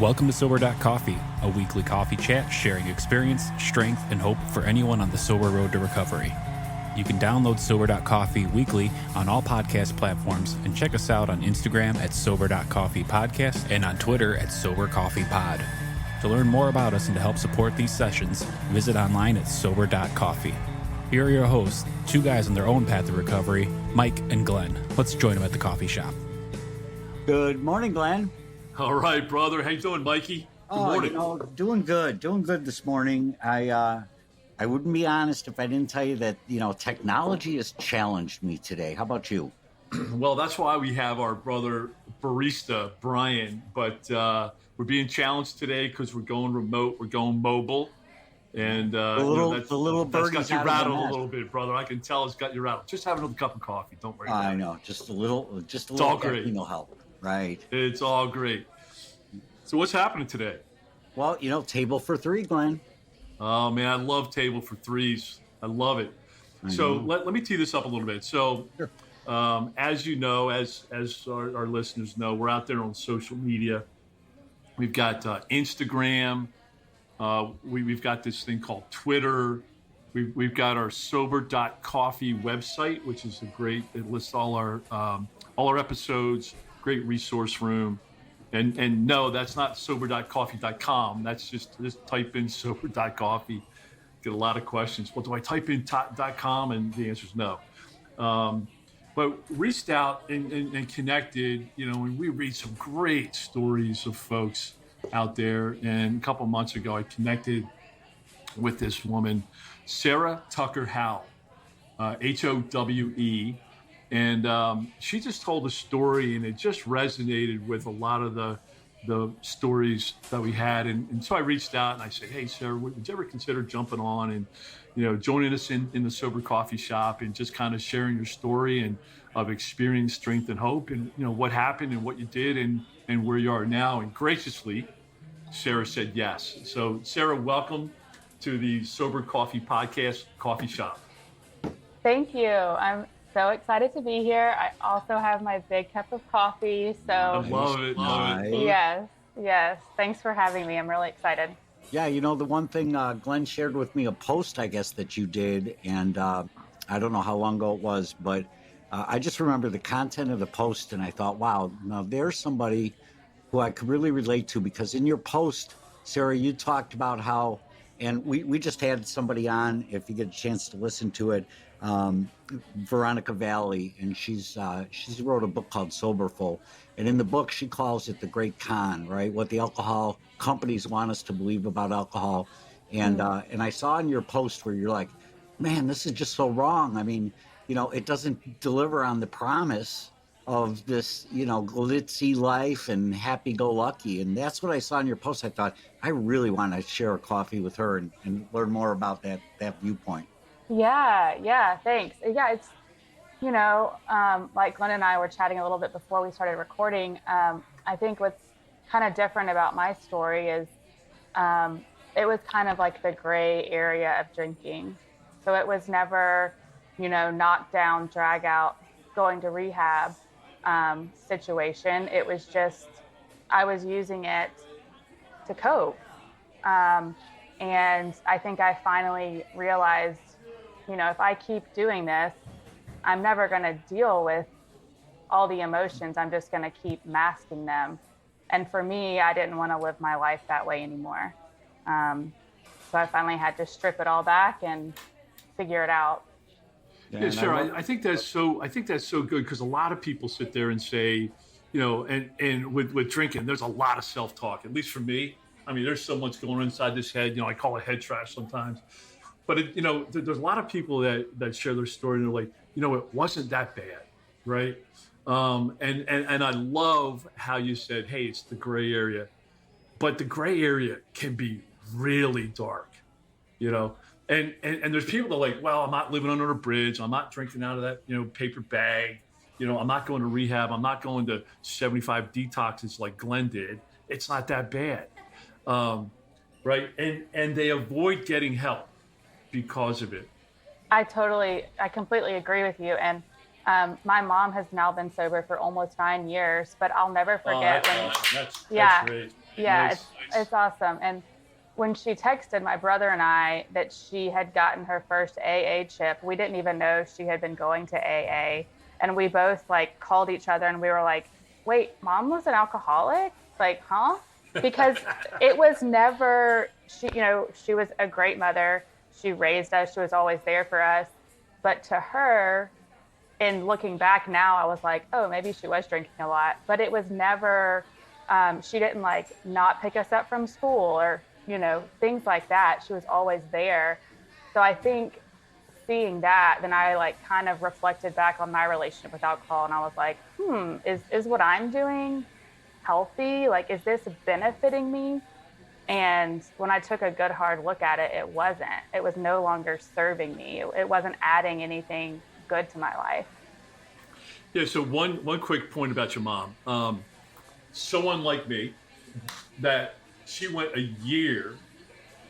Welcome to Sober.Coffee, a weekly coffee chat sharing experience, strength, and hope for anyone on the sober road to recovery. You can download Sober.Coffee weekly on all podcast platforms and check us out on Instagram at Sober.Coffee Podcast and on Twitter at Sober.Coffee Pod. To learn more about us and to help support these sessions, visit online at Sober.Coffee. Here are your hosts, two guys on their own path to recovery, Mike and Glenn. Let's join them at the coffee shop. Good morning, Glenn. All right, brother. How you doing, Mikey? Good morning. Doing good this morning. I wouldn't be honest if I didn't tell you that, technology has challenged me today. How about you? Well, that's why we have our brother barista, Brian, but we're being challenged today because we're going remote, we're going mobile, and the little that's got you rattled a nest. little bit, brother. I can tell it's got you rattled. Just have another cup of coffee. Don't worry about it. I know, just a little all great. caffeine will help. Right. It's all great. So what's happening today? Well, table for three, Glenn. Oh, man, I love Table for Threes. I love it. So let me tee this up a little bit. So Sure. as you know, as our listeners know, we're out there on social media. We've got Instagram. We've got this thing called Twitter. We've got our Sober.Coffee website, which is it lists all our episodes, great resource room. And no, that's not Sober.Coffee.com. That's just type in Sober.Coffee. Get a lot of questions. Well, do I type in .com? And the answer is no. But reached out and connected, and we read some great stories of folks out there. And a couple months ago, I connected with this woman, Sara Tucker Howe, Howe. And she just told a story, and it just resonated with a lot of the stories that we had. And so I reached out and I said, hey, Sara, would you ever consider jumping on and, joining us in the Sober Coffee Shop and just kind of sharing your story and of experience, strength, and hope, and, what happened and what you did and where you are now. And graciously, Sara said yes. So, Sara, welcome to the Sober Coffee Podcast Coffee Shop. Thank you. I'm so excited to be here. I also have my big cup of coffee. So I love it. Yes. Thanks for having me. I'm really excited. Yeah, the one thing Glenn shared with me, a post, I guess, that you did, and I don't know how long ago it was, but I just remember the content of the post, and I thought, wow, now there's somebody who I could really relate to, because in your post, Sara, you talked about how, and we just had somebody on, if you get a chance to listen to it, Veronica Valley, and she's wrote a book called Soberful, and in the book she calls it the great con, right? What the alcohol companies want us to believe about alcohol, and I saw in your post where you're like, man, this is just so wrong. I mean, it doesn't deliver on the promise of this, glitzy life and happy-go-lucky, and that's what I saw in your post. I thought, I really want to share a coffee with her and learn more about that viewpoint. Yeah, thanks. Yeah, it's, like Glenn and I were chatting a little bit before we started recording. I think what's kind of different about my story is it was kind of like the gray area of drinking. So it was never, knock down, drag out, going to rehab situation. It was just, I was using it to cope. And I think I finally realized, if I keep doing this, I'm never going to deal with all the emotions. I'm just going to keep masking them. And for me, I didn't want to live my life that way anymore. So I finally had to strip it all back and figure it out. Yeah, sure. I think that's so good, because a lot of people sit there and say, and with drinking, there's a lot of self-talk, at least for me. I mean, there's so much going on inside this head. I call it head trash sometimes. But, there's a lot of people that share their story and they're like, it wasn't that bad, right? And I love how you said, hey, it's the gray area. But the gray area can be really dark, And there's people that are like, well, I'm not living under a bridge. I'm not drinking out of that, paper bag. I'm not going to rehab. I'm not going to 75 detoxes like Glenn did. It's not that bad. Right. And they avoid getting help because of it. I completely agree with you. And my mom has now been sober for almost 9 years, but I'll never forget that's yeah. great. Yeah, Nice. it's awesome. And when she texted my brother and I that she had gotten her first AA chip, we didn't even know she had been going to AA. And we both like called each other and we were like, wait, mom was an alcoholic? Like, huh? Because it was never, she was a great mother. She raised us. She was always there for us. But to her, in looking back now, I was like, oh, maybe she was drinking a lot. But it was never, she didn't like not pick us up from school or, things like that. She was always there. So I think seeing that, then I like kind of reflected back on my relationship with alcohol. And I was like, is what I'm doing healthy? Like, is this benefiting me? And when I took a good hard look at it, it wasn't. It was no longer serving me. It wasn't adding anything good to my life. Yeah. So one quick point about your mom. Someone like me, that she went a year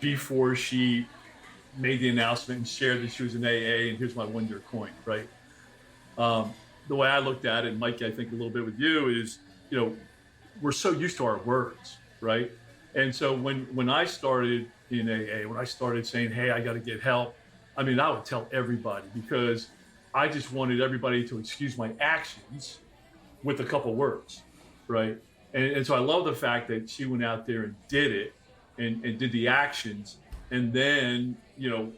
before she made the announcement and shared that she was in AA, and here's my $1 coin, right? The way I looked at it, and Mike, I think a little bit with you, is, we're so used to our words, right? And so when I started in AA, when I started saying, hey, I got to get help, I mean, I would tell everybody because I just wanted everybody to excuse my actions with a couple words, right? And so I love the fact that she went out there and did it and did the actions. And then,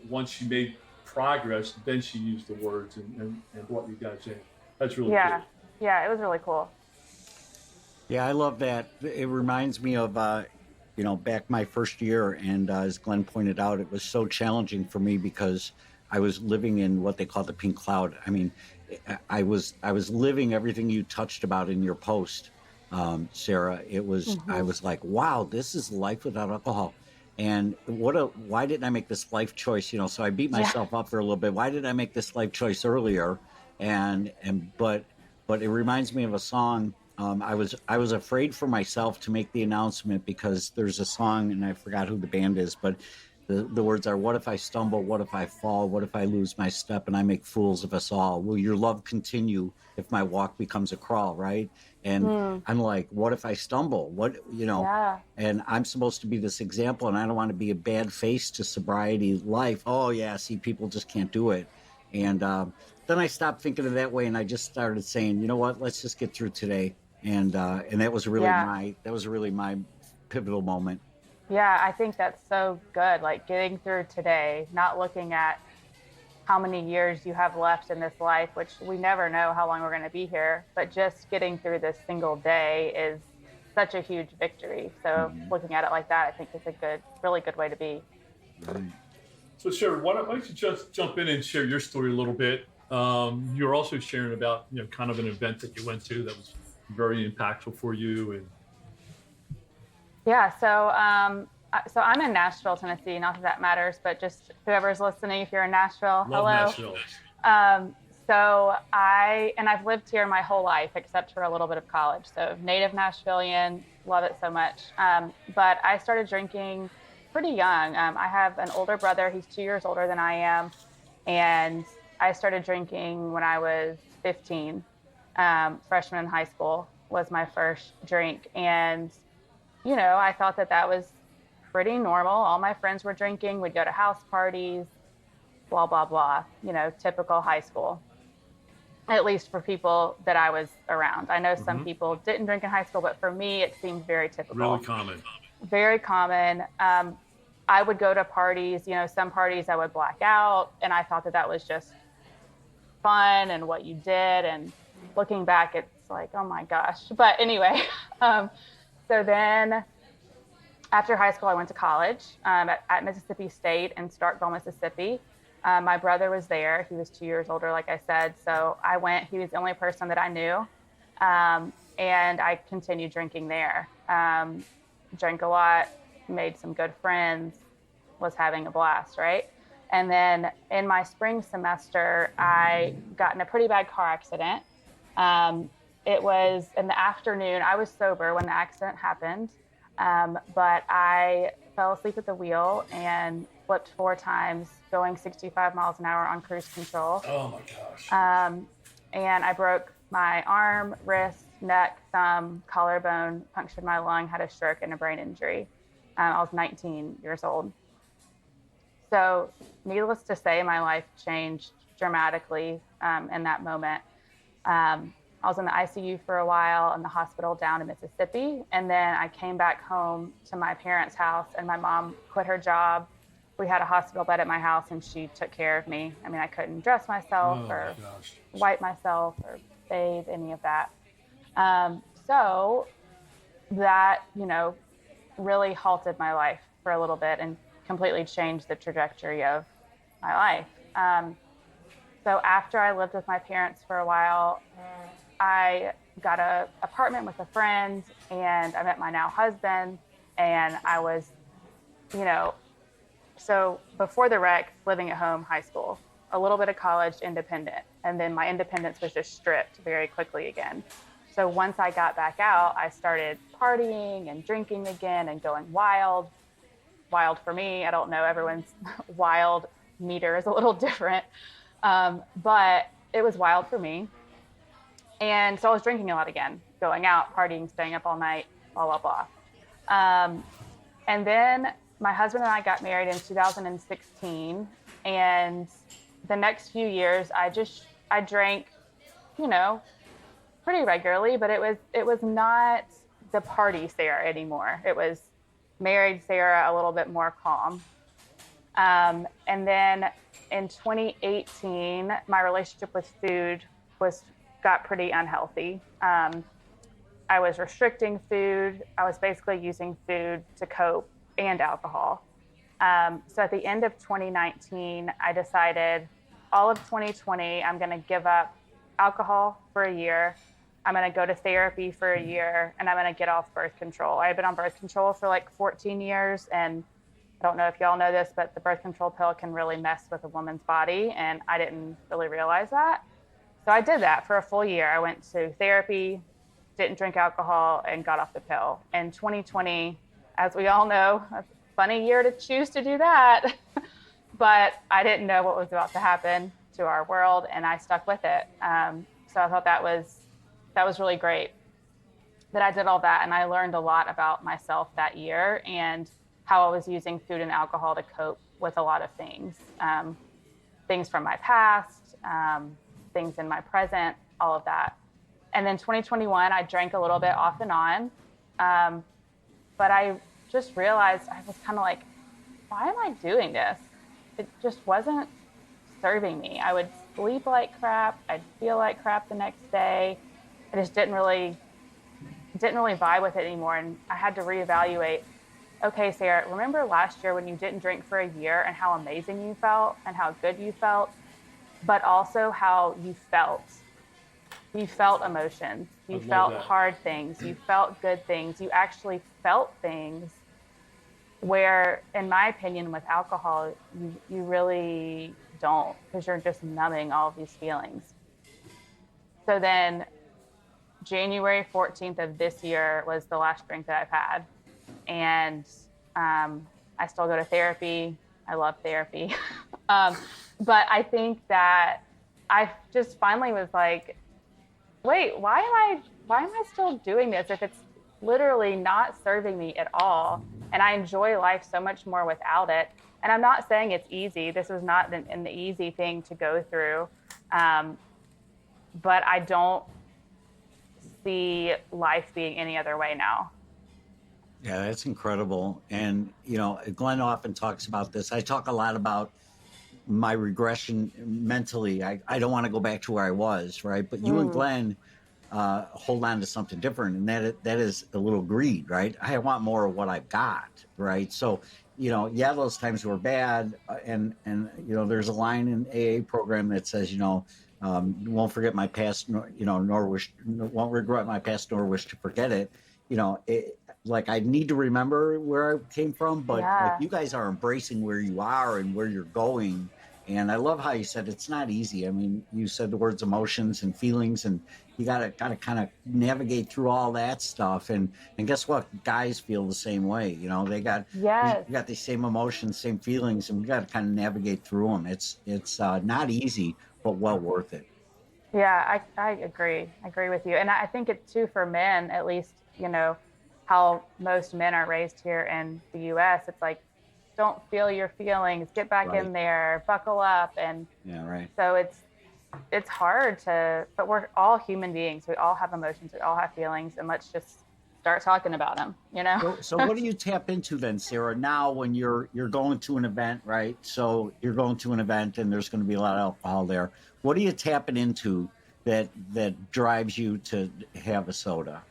once she made progress, then she used the words and brought you guys in. That's really cool. Yeah, it was really cool. Yeah, I love that. It reminds me of, back my first year. And as Glenn pointed out, it was so challenging for me because I was living in what they call the pink cloud. I mean, I was living everything you touched about in your post, Sarah. It was, I was like, wow, this is life without alcohol. And why didn't I make this life choice? So I beat myself up for a little bit. Why did I make this life choice earlier? But it reminds me of a song. I was afraid for myself to make the announcement because there's a song and I forgot who the band is, but the words are, what if I stumble? What if I fall? What if I lose my step and I make fools of us all? Will your love continue if my walk becomes a crawl, right? And I'm like, what if I stumble? And I'm supposed to be this example and I don't want to be a bad face to sobriety life. Oh yeah, see, people just can't do it. And then I stopped thinking of that way and I just started saying, you know what, let's just get through today. And that was really my pivotal moment. Yeah, I think that's so good. Like getting through today, not looking at how many years you have left in this life, which we never know how long we're going to be here, but just getting through this single day is such a huge victory. So looking at it like that, I think is a really good way to be. So Sarah, why don't you just jump in and share your story a little bit? You're also sharing about, kind of an event that you went to that was very impactful for you. And yeah, so I'm in Nashville, Tennessee. Not that matters, but just whoever's listening, if you're in Nashville, love hello. Nashville. So I've lived here my whole life except for a little bit of college. So native Nashvilleian, love it so much. But I started drinking pretty young. I have an older brother. He's 2 years older than I am. And I started drinking when I was 15. Freshman in high school was my first drink. And, I thought that was pretty normal. All my friends were drinking. We'd go to house parties, blah, blah, blah, typical high school, at least for people that I was around. I know some people didn't drink in high school, but for me, it seemed very typical. Really common. Very common. I would go to parties, some parties I would black out, and I thought that was just fun and what you did. And looking back, it's like, oh my gosh. But anyway, so then after high school, I went to college at Mississippi State in Starkville, Mississippi. My brother was there. He was 2 years older, like I said. So I went. He was the only person that I knew. And I continued drinking there. Drank a lot, made some good friends, was having a blast, right? And then in my spring semester, I got in a pretty bad car accident. It was in the afternoon. I was sober when the accident happened, but I fell asleep at the wheel and flipped 4 times, going 65 miles an hour on cruise control. Oh my gosh. And I broke my arm, wrist, neck, thumb, collarbone, punctured my lung, had a stroke and a brain injury. I was 19 years old. So needless to say, my life changed dramatically in that moment. I was in the ICU for a while in the hospital down in Mississippi. And then I came back home to my parents' house, and my mom quit her job. We had a hospital bed at my house, and she took care of me. I mean, I couldn't dress myself or wipe myself or bathe, any of that. So that, really halted my life for a little bit and completely changed the trajectory of my life. So after I lived with my parents for a while, I got an apartment with a friend, and I met my now husband, and I was, so before the wreck, living at home, high school, a little bit of college, independent, and then my independence was just stripped very quickly again. So once I got back out, I started partying and drinking again and going wild. Wild for me, I don't know, everyone's wild meter is a little different, but it was wild for me. And so I was drinking a lot again, going out, partying, staying up all night, blah, blah, blah. And then my husband and I got married in 2016. And the next few years, I drank, pretty regularly, but it was not the party Sara anymore. It was married Sara, a little bit more calm. And then in 2018, my relationship with food got pretty unhealthy. I was restricting food. I was basically using food to cope, and alcohol. So at the end of 2019, I decided all of 2020, I'm going to give up alcohol for a year. I'm going to go to therapy for a year, and I'm going to get off birth control. I've been on birth control for like 14 years, and I don't know if y'all know this, but the birth control pill can really mess with a woman's body, and I didn't really realize that. So I did that for a full year. I went to therapy, didn't drink alcohol, and got off the pill. And 2020, as we all know, a funny year to choose to do that. But I didn't know what was about to happen to our world, and I stuck with it. So I thought that was really great that I did all that. And I learned a lot about myself that year and how I was using food and alcohol to cope with a lot of things. Things from my past, things in my present, all of that. And then 2021, I drank a little bit off and on. But I just realized, I was kind of like, why am I doing this? It just wasn't serving me. I would sleep like crap. I'd feel like crap the next day. I just didn't really vibe with it anymore. And I had to reevaluate. Okay, Sara, remember last year when you didn't drink for a year and how amazing you felt and how good you felt, but also how you felt. You felt emotions. You felt hard things. You felt good things. You actually felt things where, in my opinion, with alcohol, you really don't, because you're just numbing all of these feelings. So then January 14th of this year was the last drink that I've had. And I still go to therapy. I love therapy. But I think that I just finally was like, wait, why am I still doing this if it's literally not serving me at all? And I enjoy life so much more without it. And I'm not saying it's easy. This is not an easy thing to go through. But I don't see life being any other way now. Yeah, that's incredible. And, Glenn often talks about this. I talk a lot about my regression mentally. I don't want to go back to where I was, right? But you and Glenn hold on to something different, and that is a little greed, right? I want more of what I've got, right? So, those times were bad, and there's a line in AA program that says, won't forget my past, won't regret my past, nor wish to forget it. Like, I need to remember where I came from, but like, you guys are embracing where you are and where you're going. And I love how you said it's not easy. I mean, you said the words emotions and feelings, and you gotta kind of navigate through all that stuff. And guess what? Guys feel the same way. They got you got the same emotions, same feelings, and we got to kind of navigate through them. It's not easy, but well worth it. Yeah, I agree. I agree with you. And I think it's too for men, at least, how most men are raised here in the US. It's like, don't feel your feelings, get back Right. in there, buckle up. And Yeah, right. so it's hard but we're all human beings. We all have emotions, we all have feelings, and let's just start talking about them, So what do you tap into then, Sara? Now, when you're going to an event, right? So you're going to an event, and there's going to be a lot of alcohol there. What are you tapping into that drives you to have a soda?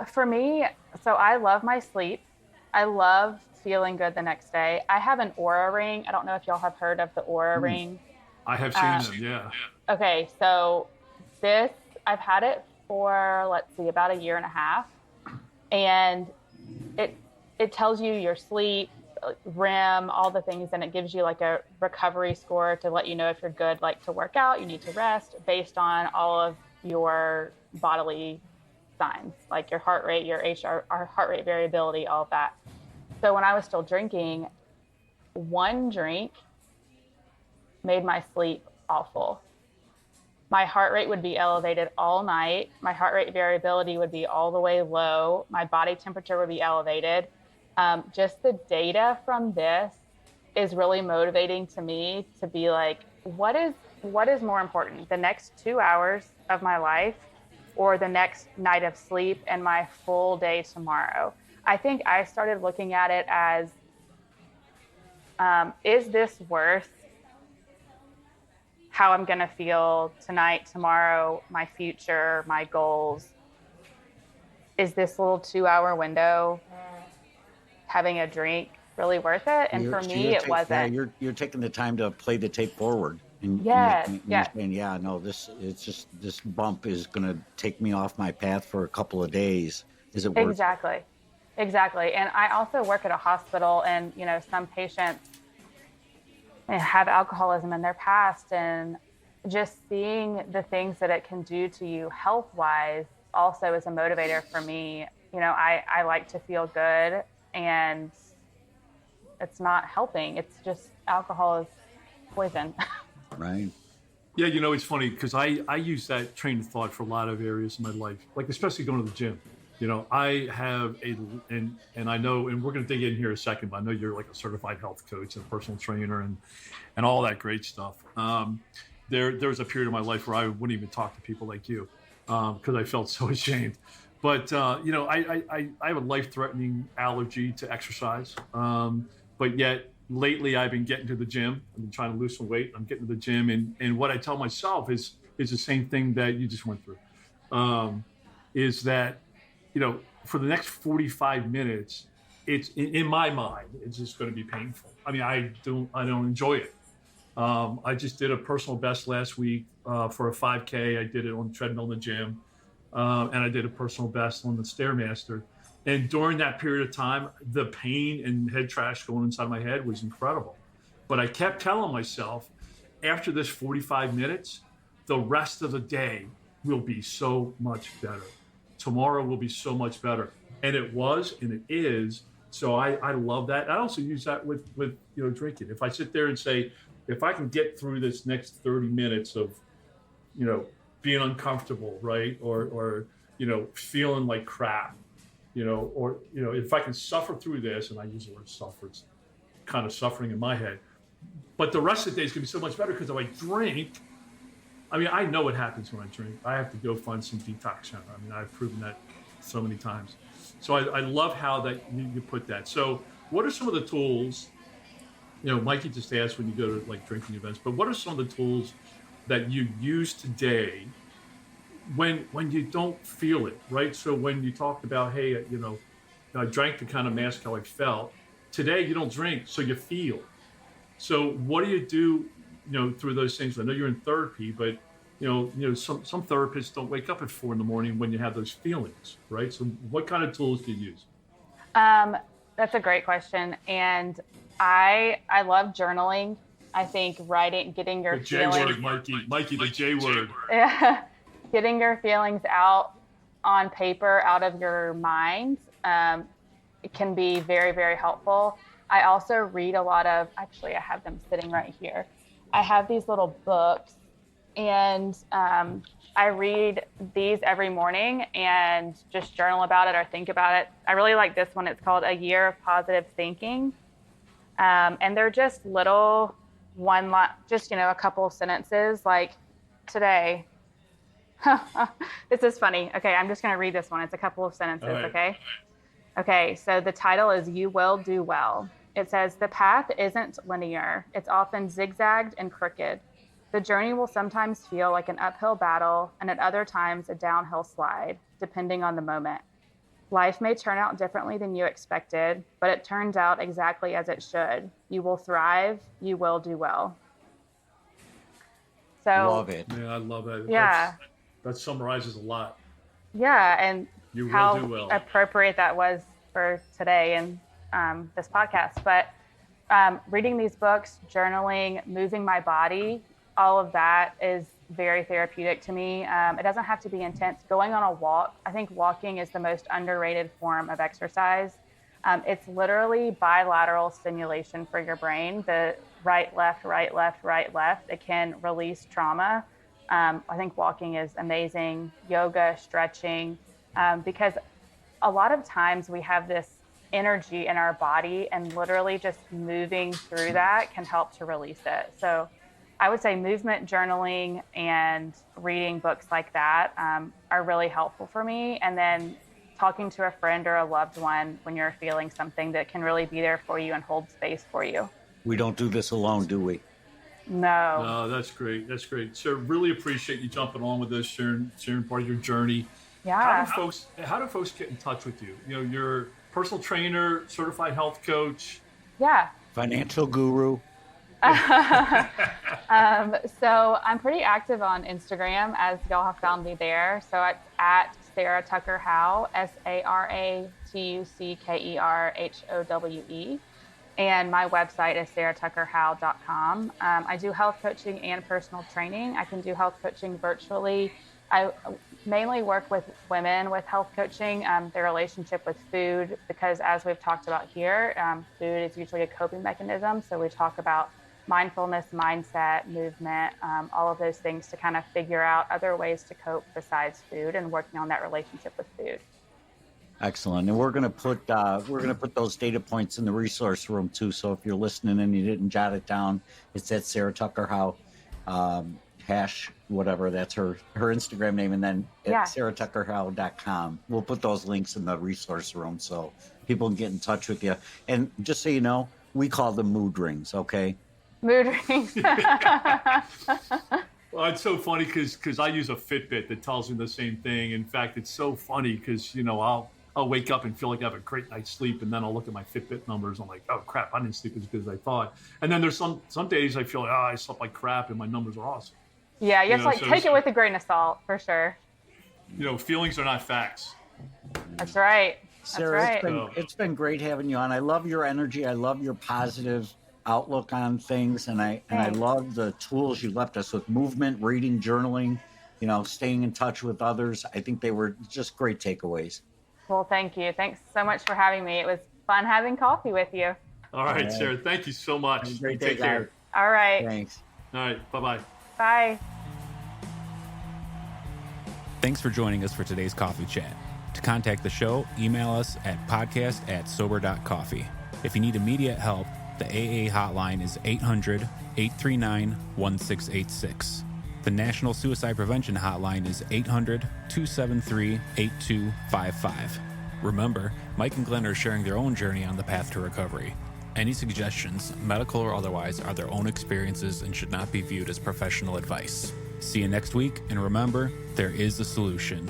For me, so I love my sleep. I love feeling good the next day. I have an Aura ring. I don't know if y'all have heard of the Aura ring. I have seen them, yeah. Okay, so I've had it for, let's see, about a year and a half. And it tells you your sleep, REM, all the things, and it gives you like a recovery score to let you know if you're good, like to work out, you need to rest based on all of your bodily signs, like your heart rate, your our heart rate variability, all of that. So when I was still drinking, one drink made my sleep awful. My heart rate would be elevated all night. My heart rate variability would be all the way low. My body temperature would be elevated. Just the data from this is really motivating to me to be like, what is more important, the next 2 hours of my life or the next night of sleep and my full day tomorrow? I think I started looking at it as, is this worth how I'm going to feel tonight, tomorrow, my future, my goals? Is this little 2-hour window, having a drink, really worth it? And for me, it wasn't. Yeah, you're taking the time to play the tape forward. And yes. You're saying, yeah, no, this bump is going to take me off my path for a couple of days. Is it worth it? Exactly. And I also work at a hospital, and, some patients have alcoholism in their past, and just seeing the things that it can do to you health-wise also is a motivator for me. I like to feel good, and it's not helping. It's just, alcohol is poison. Right. Yeah, it's funny because I use that train of thought for a lot of areas in my life, like especially going to the gym. I have and I know, and we're going to dig in here a second, but I know you're like a certified health coach and a personal trainer and all that great stuff. There was a period of my life where I wouldn't even talk to people like you because I felt so ashamed. But, I have a life-threatening allergy to exercise. But yet lately I've been getting to the gym. I've been trying to lose some weight. I'm getting to the gym. And what I tell myself is the same thing that you just went through, is that, for the next 45 minutes, it's in my mind, it's just going to be painful. I mean, I don't enjoy it. I just did a personal best last week for a 5K. I did it on the treadmill in the gym. And I did a personal best on the Stairmaster. And during that period of time, the pain and head trash going inside my head was incredible. But I kept telling myself, after this 45 minutes, the rest of the day will be so much better. Tomorrow will be so much better. And it was, and it is. So I love that. I also use that with drinking. If I sit there and say, if I can get through this next 30 minutes of, being uncomfortable, right? Or feeling like crap, or if I can suffer through this, and I use the word suffer, it's kind of suffering in my head, but the rest of the day is going to be so much better because if I drink, I know what happens when I drink. I have to go find some detox center. I've proven that so many times. So I love how that you put that. So what are some of the tools, Mikey just asked when you go to like drinking events, but what are some of the tools that you use today when you don't feel it, right? So when you talked about, hey, I drank to kind of mask how I felt. Today you don't drink, so you feel. So what do you do, through those things? I know you're in therapy, but some therapists don't wake up at 4 a.m. when you have those feelings, right? So what kind of tools do you use? That's a great question, and I love journaling. I think writing, getting your feelings. The J word, Mikey, the J word. Yeah, getting your feelings out on paper, out of your mind, it can be very, very helpful. I also read a lot of. Actually, I have them sitting right here. I have these little books, And I read these every morning and just journal about it or think about it. I really like this one. It's called A Year of Positive Thinking. And they're just little just, a couple of sentences like today. This is funny. Okay, I'm just going to read this one. It's a couple of sentences, right. Okay? Okay, so the title is You Will Do Well. It says, the path isn't linear. It's often zigzagged and crooked. The journey will sometimes feel like an uphill battle and at other times a downhill slide, depending on the moment. Life may turn out differently than you expected, but it turns out exactly as it should. You will thrive. You will do well. So Love it. Yeah, I love it. Yeah. That summarizes a lot. Yeah, and You how will do well. appropriate that was for today and this podcast. But reading these books, journaling, moving my body, all of that is very therapeutic to me. It doesn't have to be intense. Going on a walk, I think walking is the most underrated form of exercise. It's literally bilateral stimulation for your brain. The right, left, right, left, right, left. It can release trauma. I think walking is amazing. Yoga, stretching, because a lot of times we have this energy in our body and literally just moving through that can help to release it. So I would say movement journaling and reading books like that are really helpful for me. And then talking to a friend or a loved one when you're feeling something that can really be there for you and hold space for you. We don't do this alone, do we? No. No, that's great. That's great. So really appreciate you jumping on with us, sharing part of your journey. Yeah. How do folks get in touch with you? You're personal trainer, certified health coach. Yeah. Financial guru. So I'm pretty active on Instagram, as y'all have found me there. So it's at Sara Tucker Howe, SaratuckerHowe. And my website is saratuckerhowe.com. I do health coaching and personal training. I can do health coaching virtually. I mainly work with women with health coaching, their relationship with food, because as we've talked about here, food is usually a coping mechanism. So we talk about mindfulness, mindset, movement, all of those things to kind of figure out other ways to cope besides food and working on that relationship with food. Excellent. And we're going to put those data points in the resource room too. So if you're listening and you didn't jot it down, it's at Sara Tucker Howe, hash whatever, that's her Instagram name, and then at saratuckerhowe.com. We'll put those links in the resource room so people can get in touch with you. And just so you know, we call them mood rings, okay? Mood rings. Well, it's so funny because I use a Fitbit that tells me the same thing. In fact, it's so funny because, I'll wake up and feel like I have a great night's sleep, and then I'll look at my Fitbit numbers. I'm like, oh crap, I didn't sleep as good as I thought. And then there's some days I feel like, I slept like crap, and my numbers are awesome. Yeah, you have to take it with a grain of salt for sure. Feelings are not facts. That's right. Sara, it's been great having you on. I love your energy. I love your positive outlook on things, and I love the tools you left us with: movement, reading, journaling, staying in touch with others. I think they were just great takeaways. Well, thank you. Thanks so much for having me. It was fun having coffee with you. All right, Sara. Thank you so much. Great day, Take care. All right. Thanks. All right. Bye-bye. Bye. Thanks for joining us for today's coffee chat. To contact the show, email us at podcast@Sober.Coffee. If you need immediate help, the AA hotline is 800-839-1686. The National Suicide Prevention Hotline is 800-273-8255. Remember, Mike and Glenn are sharing their own journey on the path to recovery. Any suggestions, medical or otherwise, are their own experiences and should not be viewed as professional advice. See you next week, and remember, there is a solution.